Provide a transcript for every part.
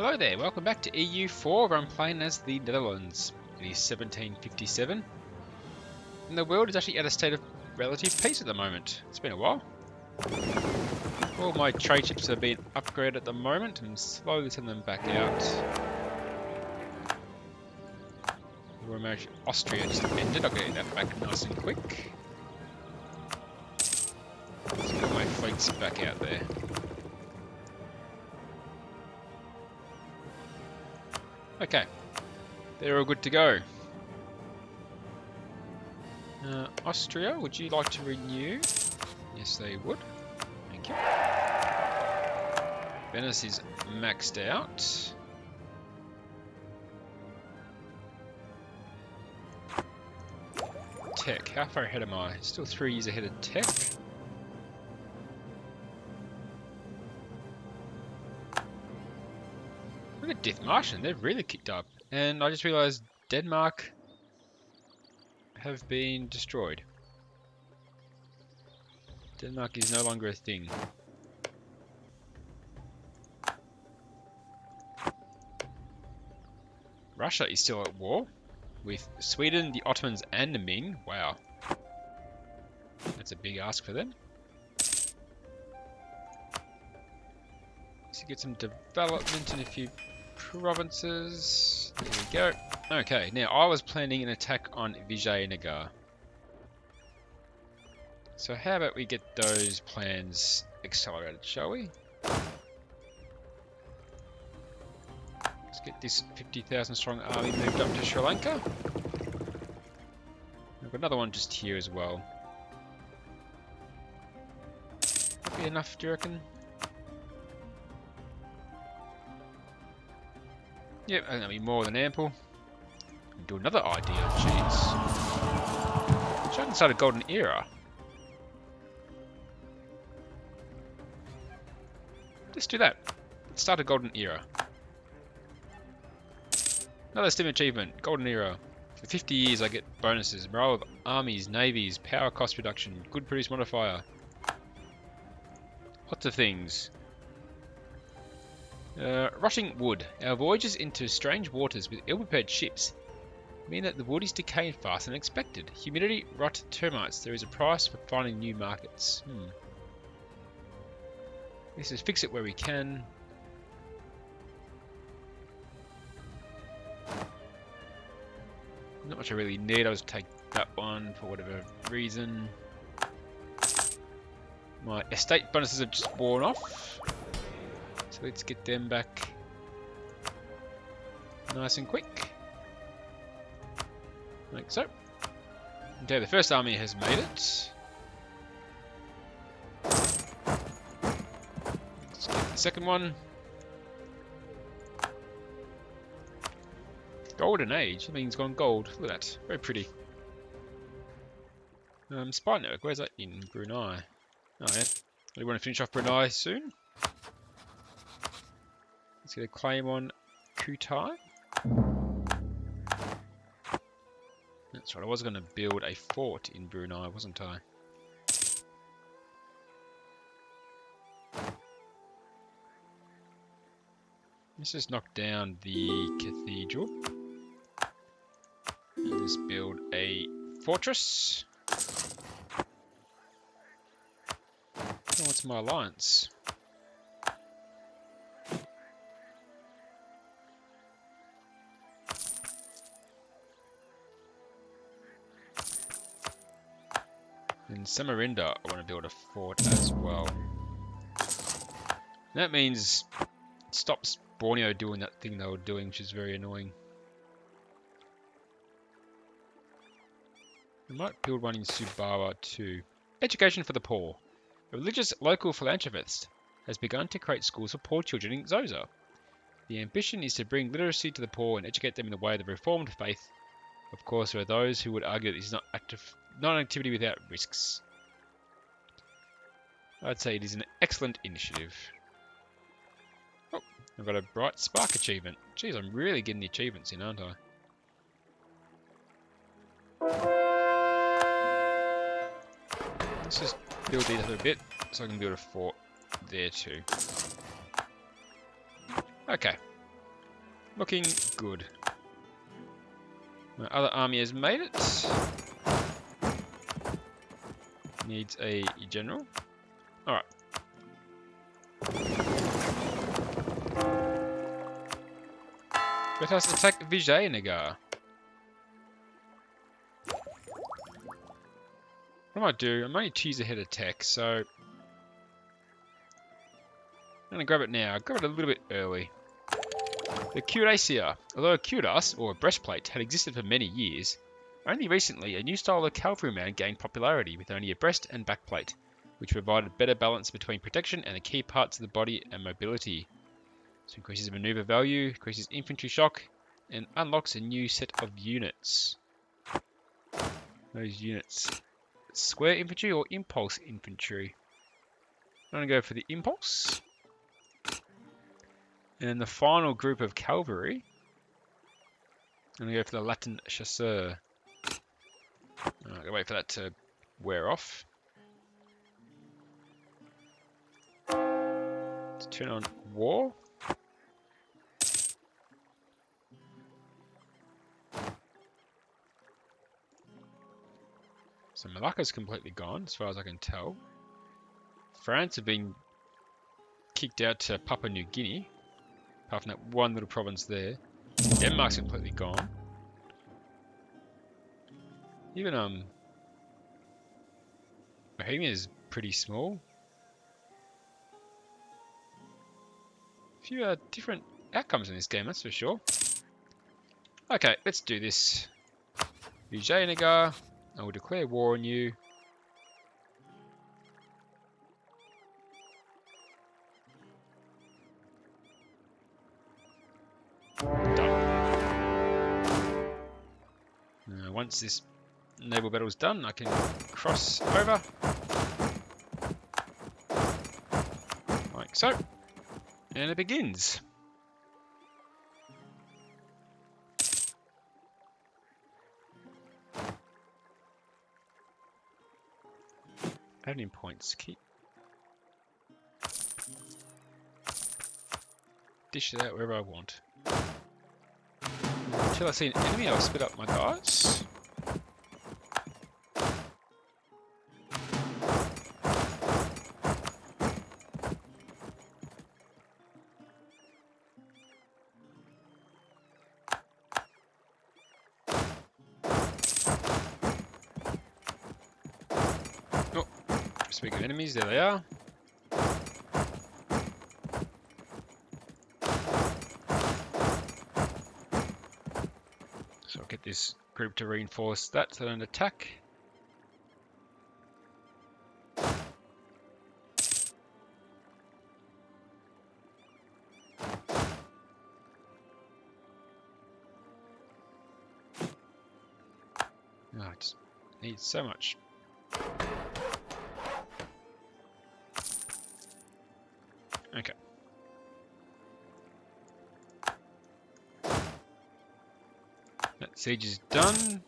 Hello there, welcome back to EU4 where I'm playing as the Netherlands. It is 1757 and the world is actually at a state of relative peace at the moment. It's been a while. All my trade ships are being upgraded at the moment and slowly sending them back out. The Royal Marriage of Austria just ended. I'll get that back nice and quick. Let's get my fleets back out there. Okay, they're all good to go. Austria, would you like to renew? Yes, they would. Thank you. Venice is maxed out. Tech, how far ahead am I? Still 3 years ahead of tech. Look at Dithmarschen, they've really kicked up. And I just realised Denmark have been destroyed. Denmark is no longer a thing. Russia is still at war with Sweden, the Ottomans and the Ming. Wow. That's a big ask for them. So get some development in a few provinces. There we go. Okay, now I was planning an attack on Vijayanagar. So how about we get those plans accelerated, shall we? Let's get this 50,000 strong army moved up to Sri Lanka. I've got another one just here as well. Would be enough, do you reckon? Yep, that'll be more than ample. Do another idea, jeez. Which I can start a golden era. Let's do that. Let's start a golden era. Another STEM achievement, golden era. For 50 years I get bonuses, morale of armies, navies, power cost reduction, good produce modifier. Lots of things. Rushing wood. Our voyages into strange waters with ill-prepared ships mean that the wood is decaying faster than expected. Humidity, rot, termites. There is a price for finding new markets. This is fix it where we can. Not much I really need. I'll just take that one for whatever reason. My estate bonuses have just worn off. So let's get them back nice and quick. Like so. Okay, the first army has made it. Let's get the second one. Golden Age, that means gone gold. Look at that, very pretty. Spy network, where's that in? Brunei. Oh yeah, we want to finish off Brunei soon. Let's get a claim on Kutai. That's right, I was going to build a fort in Brunei, wasn't I? Let's just knock down the cathedral. And let's build a fortress. Oh, what's my alliance? In Samarinda, I want to build a fort as well. That means it stops Borneo doing that thing they were doing, which is very annoying. I might build one in Sumbawa too. Education for the poor. A religious local philanthropist has begun to create schools for poor children in Zosa. The ambition is to bring literacy to the poor and educate them in the way of the Reformed faith. Of course, there are those who would argue that this is not an activity without risks. I'd say it is an excellent initiative. Oh, I've got a bright spark achievement. Geez, I'm really getting the achievements in, aren't I? Let's just build these up a bit so I can build a fort there too. Okay, Looking good. My other army has made it. Needs a general. Alright. Let us attack Vijayanagara. What I might do, I'm only 2 years ahead of tech, so I'm going to grab it now. Grab it a little bit early. The cuirassier. Although a cuirass, or a breastplate, had existed for many years, only recently a new style of cavalryman gained popularity with only a breast and backplate, which provided better balance between protection and the key parts of the body and mobility. So increases maneuver value, increases infantry shock, and unlocks a new set of units. Those units. Square infantry or impulse infantry? I'm going to go for the impulse. And then the final group of cavalry, I'm going to go for the Latin chasseur. I'm going to wait for that to wear off. Let's turn on war. So Malacca's completely gone, as far as I can tell. France have been kicked out to Papua New Guinea, apart from that one little province there. Denmark's completely gone. Even Bohemia is pretty small. A few different outcomes in this game, that's for sure. Okay, let's do this. Vijayanagar, I will declare war on you. Once this naval battle is done, I can cross over. Like so. And it begins. Adding points. Keep. Dish it out wherever I want. Until I see an enemy, I'll split up my guys. Oh, speaking of enemies, there they are. So I'll get this group to reinforce that so they don't attack. Oh, I just need so much. Okay. That siege is done.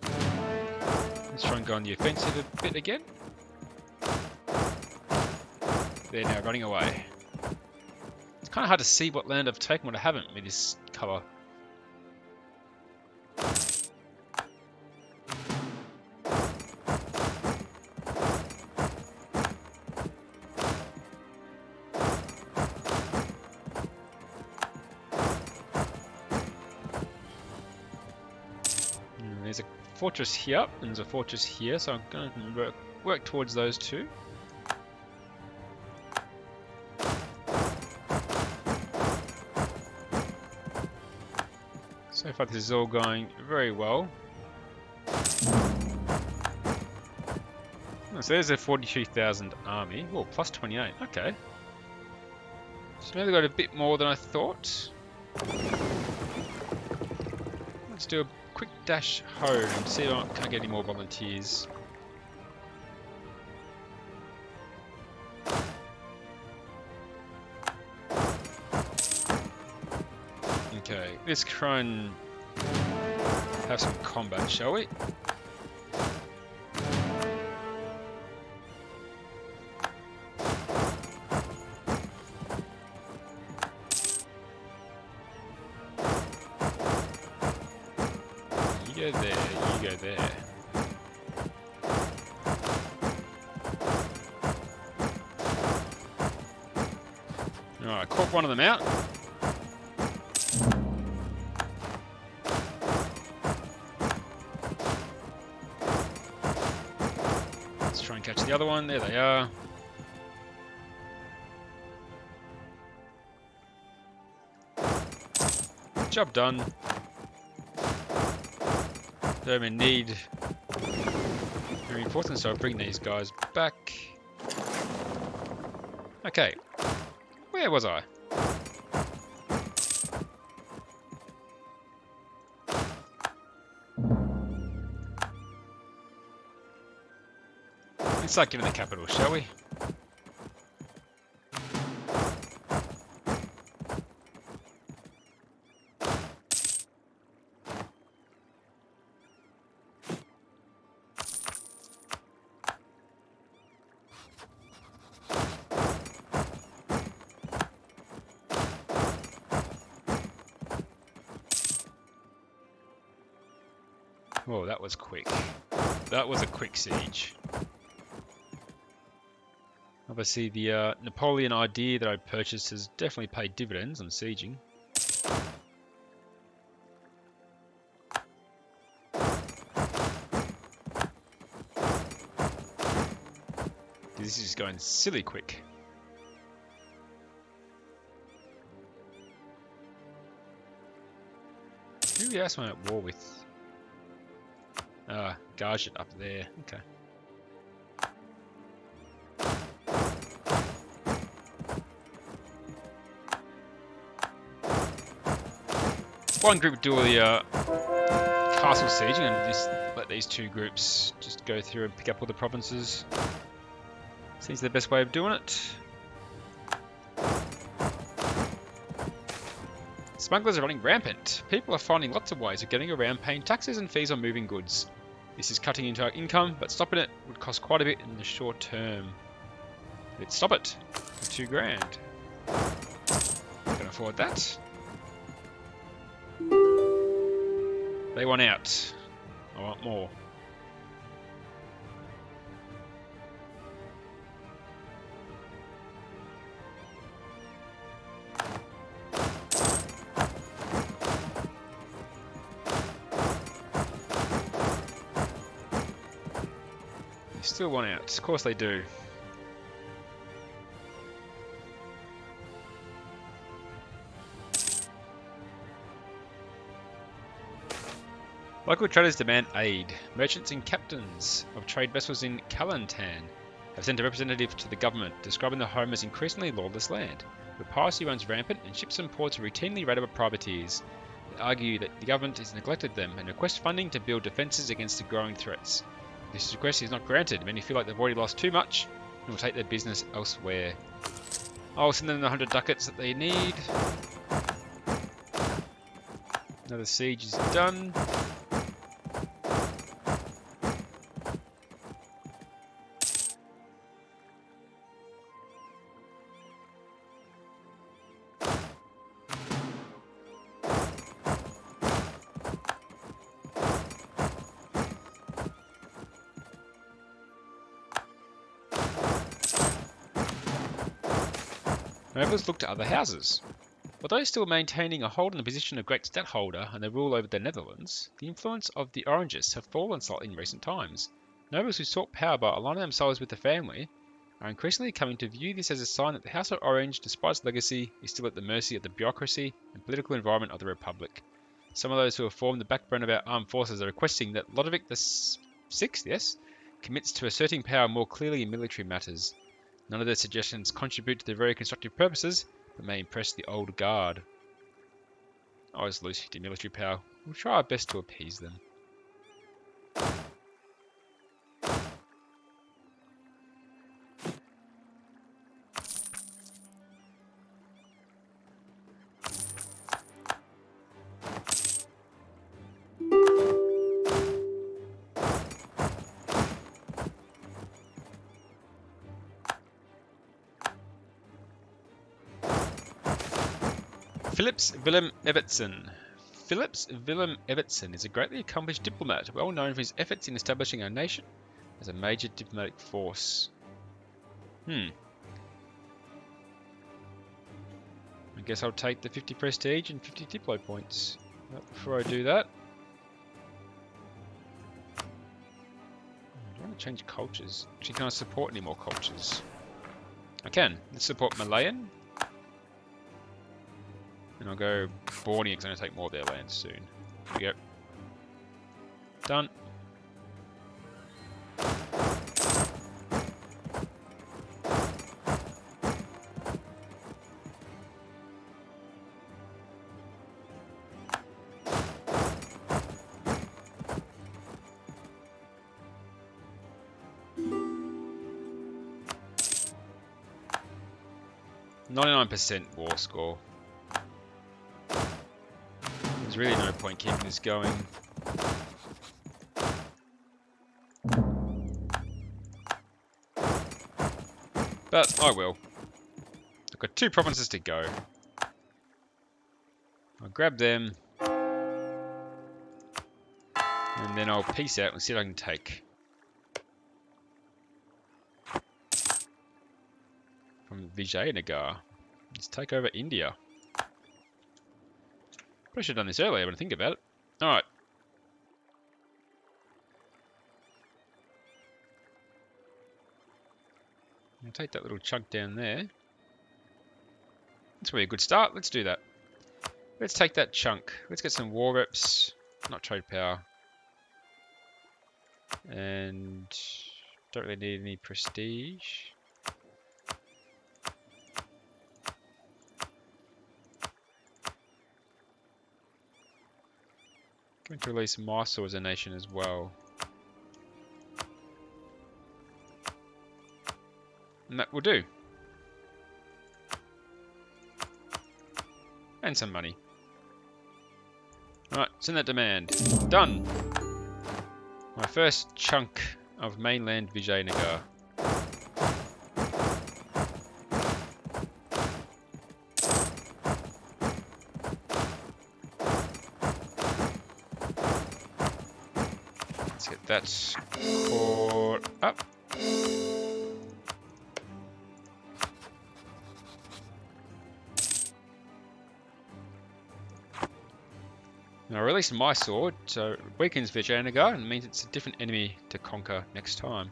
Let's try and go on the offensive a bit again. They're now running away. It's kind of hard to see what land I've taken, what I haven't with this colour. There's a fortress here, and there's a fortress here, so I'm going to work towards those two. So far this is all going very well. Oh, so there's a 42,000 army. Oh, plus 28, okay. So maybe got a bit more than I thought. Let's do a quick dash home and see if I can't get any more volunteers. Okay, let's try and have some combat, shall we? They're there, you go there. Alright, caught one of them out. Let's try and catch the other one. There they are. Job done. I'm in need of reinforcements, so I'll bring these guys back. Okay. Where was I? Let's start giving the capital, shall we? Whoa, that was quick. That was a quick siege. Obviously, the Napoleon idea that I purchased has definitely paid dividends on sieging. This is just going silly quick. Who else am I at war with? Gage it up there. Okay. One group do the castle sieging and just let these two groups just go through and pick up all the provinces. Seems the best way of doing it. Smugglers are running rampant. People are finding lots of ways of getting around paying taxes and fees on moving goods. This is cutting into our income, but stopping it would cost quite a bit in the short term. Let's stop it for $2 grand. Can afford that. They want out. I want more. Still want out. Of course they do. Local traders demand aid. Merchants and captains of trade vessels in Kalantan have sent a representative to the government, describing the home as increasingly lawless land, where piracy runs rampant and ships and ports are routinely raided by privateers. They argue that the government has neglected them and request funding to build defences against the growing threats. This request is not granted. Many feel like they've already lost too much and will take their business elsewhere. I'll send them the 100 ducats that they need. Another siege is done. Nobles look to other houses. Although still maintaining a hold on the position of great stadtholder and the rule over the Netherlands, the influence of the Orangists have fallen slightly in recent times. Nobles who sought power by aligning themselves with the family are increasingly coming to view this as a sign that the House of Orange, despite its legacy, is still at the mercy of the bureaucracy and political environment of the Republic. Some of those who have formed the backbone of our armed forces are requesting that Ludovic VI, commits to asserting power more clearly in military matters. None of their suggestions contribute to their very constructive purposes, but may impress the old guard. I always lose 50 military power. We'll try our best to appease them. Philips Willem Evertsen, Philips Willem Evertsen is a greatly accomplished diplomat, well known for his efforts in establishing our nation as a major diplomatic force. I guess I'll take the 50 prestige and 50 diplo points. But before I do that, I want to change cultures. Actually, can I support any more cultures? I can. Let's support Malayan. And I'll go Borneo because I'm going to take more of their land soon. Here we go. Done. %war score. There's really no point keeping this going. But I will. I've got 2 provinces to go. I'll grab them. And then I'll peace out and see what I can take. From Vijayanagar. Let's take over India. Probably should have done this earlier when I think about it. Alright. I'll take that little chunk down there. That's really a good start. Let's do that. Let's take that chunk. Let's get some war reps. Not trade power. And don't really need any prestige. Going to release Mysore as a nation as well. And that will do. And some money. Alright, send that demand. Done! My first chunk of mainland Vijayanagar. Let's get that caught up. Now I released my sword, so it weakens Vijayanagar and means it's a different enemy to conquer next time.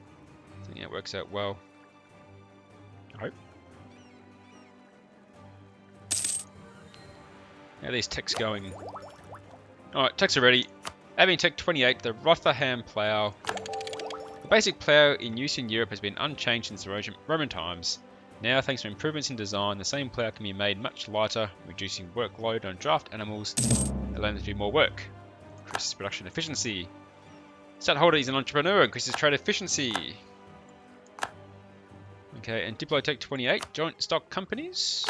I think that works out well. I hope. How are these techs going? Alright, techs are ready. Having Tech 28, the Rotherham plough. The basic plough in use in Europe has been unchanged since the Roman times. Now, thanks to improvements in design, the same plough can be made much lighter, reducing workload on draft animals, allowing them to do more work. Increases production efficiency. Stadtholder is an entrepreneur, increases trade efficiency. Okay, and Diplotech 28, joint stock companies.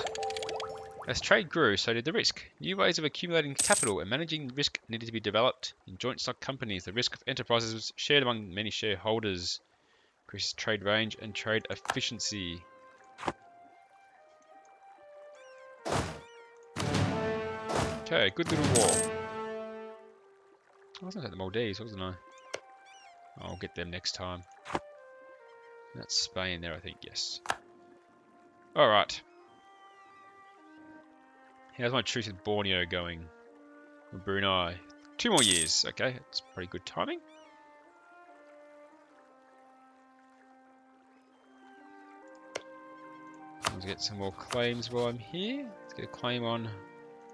As trade grew, so did the risk. New ways of accumulating capital and managing risk needed to be developed. In joint stock companies, the risk of enterprises was shared among many shareholders. Increases trade range and trade efficiency. Okay, good little war. I wasn't at the Maldives, wasn't I? I'll get them next time. That's Spain there, I think, yes. Alright. How's my truce with Borneo going? Brunei. 2 more years. Okay, that's pretty good timing. Let's get some more claims while I'm here. Let's get a claim on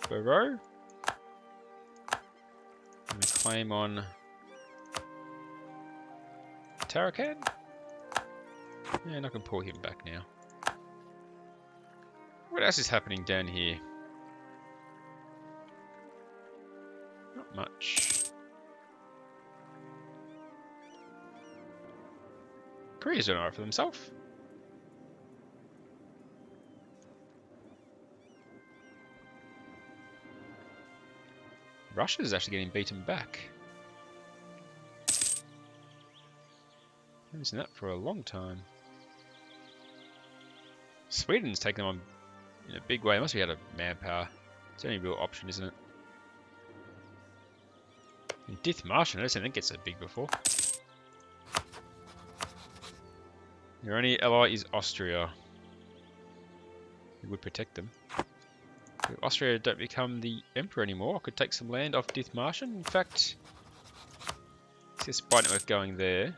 Baro. And a claim on Tarakan. And I can pull him back now. What else is happening down here? Not much. Korea's doing alright for themselves. Russia's actually getting beaten back. Haven't seen that for a long time. Sweden's taken them on in a big way. It must be out of manpower. It's the only real option, isn't it? Dithmarschen, I don't think it gets so big before. Your only ally is Austria. We would protect them. If Austria don't become the emperor anymore, I could take some land off Dithmarschen. In fact, it's just quite not worth going there.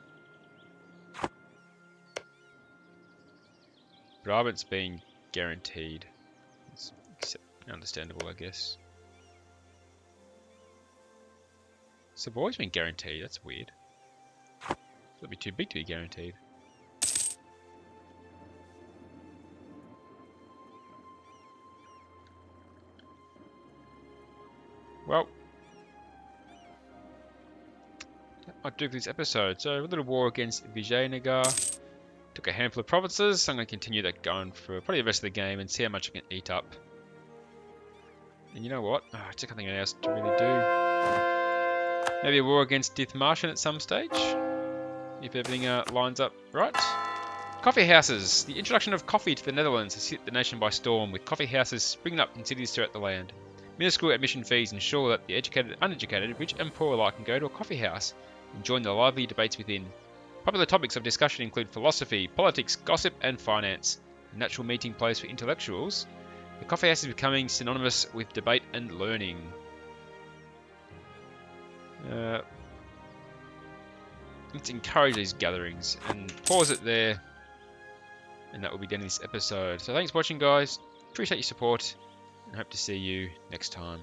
Brabant's being guaranteed. It's understandable, I guess. Savoy's been guaranteed. That's weird. It'll be too big to be guaranteed. Well, that might do for this episode. So, a little war against Vijayanagar. Took a handful of provinces. I'm going to continue that going for probably the rest of the game and see how much I can eat up. And you know what? Oh, I just got nothing else to really do. Maybe a war against Dithmarschen at some stage, if everything lines up right. Coffee houses. The introduction of coffee to the Netherlands has hit the nation by storm, with coffee houses springing up in cities throughout the land. Minuscule admission fees ensure that the educated, uneducated, rich and poor alike can go to a coffee house and join the lively debates within. Popular topics of discussion include philosophy, politics, gossip and finance. A natural meeting place for intellectuals, the coffee house is becoming synonymous with debate and learning. Let's encourage these gatherings and pause it there. And that will be the end of this episode. So thanks for watching, guys. Appreciate your support and hope to see you next time.